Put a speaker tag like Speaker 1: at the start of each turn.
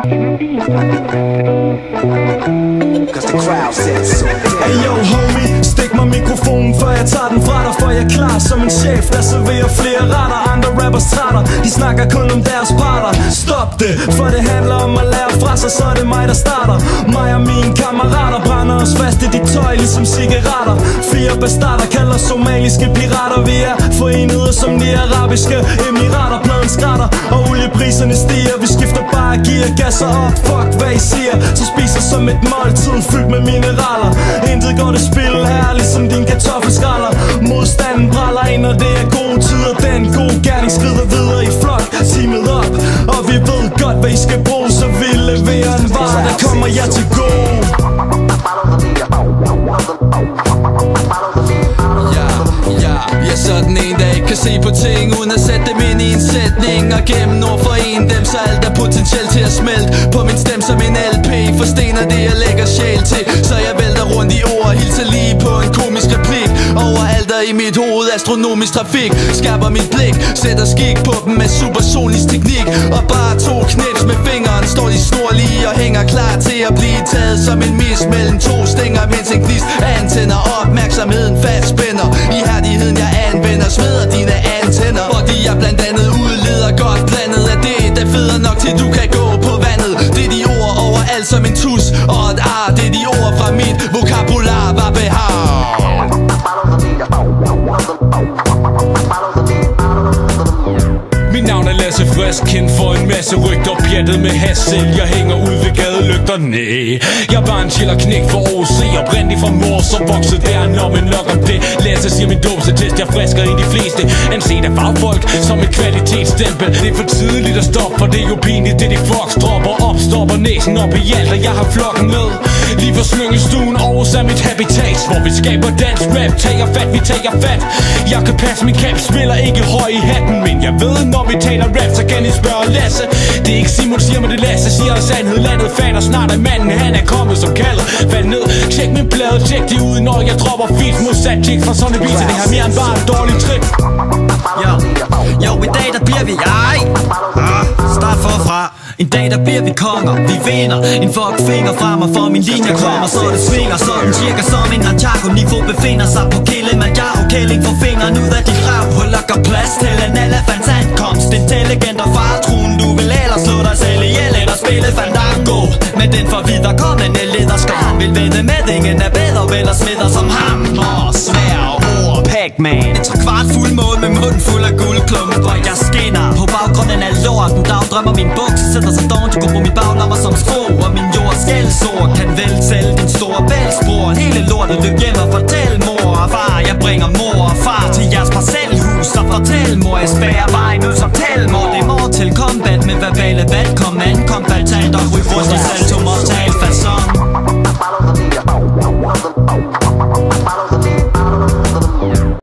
Speaker 1: Hey yo homie, stik mig mikrofonen før jeg tager den fra dig. For jeg er klar som en chef, der serverer flere retter. Andre rappers trætter, de snakker kun om deres parter. Stop det, for det handler om at lære fra sig, så er det mig der starter. Mig og mine kammerater brænder os fast i dit tøj ligesom cigaretter. 4 bastarder kalder somaliske pirater. Vi er forenede som de arabiske emirater. Pladen skrætter, og oliepriserne stiger. Vi skifter bare gear, gasser op, fuck hvad I siger. Så spiser som et måltid fyldt med mineraler. Intet går det spil her, ligesom din kartoffelskralder. Modstanden bræller ind, og det er gode tider. Den gode gerning skrider videre i flok, teamet op. Og vi ved godt hvad I skal bruge, så vi leverer en vare, der kommer jer til gode.
Speaker 2: Ja, sådan en, der ikke kan se på ting uden at sætte dem ind i en sætning. Og gennem ord for en dem, så alt er potentielt til at smelte på min stemme som en LP. Forstener det, jeg lægger sjæl til, så jeg vælter rundt i ord. Hilser lige på en komisk replik. Overalt er i mit hoved astronomisk trafik. Skærper mit blik, sætter skik på dem med supersonisk teknik. Og bare 2 knips med fingeren står de snorlige og hænger klar til at blive taget som en mis mellem 2 stænger, mens en gnist antænder opmærksomheden fastspænder. Ihærdigheden jeg anvender sveder dine antenner, fordi jeg blandt andet udleder godt blandet af det, der feder nok til du kan gå på vandet. Det er de ord overalt som en tus og et ar. Det er de ord fra mit vokabular var behag.
Speaker 3: Mit navn er Lasse Frisk, kendt for en masse rygter. Pjattet med hassel, jeg hænger ud ved gadelygter. Næh, jeg var en chiller knæk for OC, oprindeligt fra mor, som voksede der når man nok om det. Lasse siger min dåbsattest, jeg frisker end de fleste. Anset af fagfolk som et kvalitetsstempel. Det er for tidligt at stoppe, for det er jo pinligt. Det de fox dropper op, stopper næsen op i alt, og jeg har flokken med. Lige for slyngelstuen Aarhus er mit habitat, hvor vi skaber dansk rap. Tager fat, vi tager fat. Jeg kan passe min cap, spiller ikke høj i hatten, men jeg ved når vi taler rap, så kan I spørge Lasse. Det er ikke Simon, siger mig det Lasse, siger sandhed. Landet fatter snart, at manden han er kommet som kaldet. Fald ned, tjek min plade, tjek de ud, når jeg dropper fedt. Modsat chicks fra sådan en vis, det her mere end bare en dårlig trip.
Speaker 4: Jo, i dag der bliver vi start forfra. En dag der bliver vi konger, vi vinder. En fuckfinger frem og for min linje kommer, så det svinger sådan cirka som en Nanchaco-niveau befinder sig på Kilimanjaro. Kælling for fingeren ud af dit røvhuller, gør plads til en elefants ankomst. Intelligent og fartruen, du vil ellers slå dig selv ihjel eller spille Fandango. Men den for viderekommende lederskam vil vende med, ingen er bedre, vel og smider som hammer. Svær ord, Pac-Man. En 3/4 fuld mål med munden fuld af guldklumper. Jeg skinner på baggrunden af lorten. Dagdrømmer min buks, sætter sig dårligt. Du går på mit baglommer som sko. Og min jord skældsord kan vel selv din store bælgsbror. Hele lortet løb hjem og fortæl mor og far. Jeg bringer mor og far til jeres parcelhus. Så fortæl mor, jeg spærer vejen ud som tælmor. Det er mor til combat med verbale valg. Kommand, kombatant og ryg rundt i salto.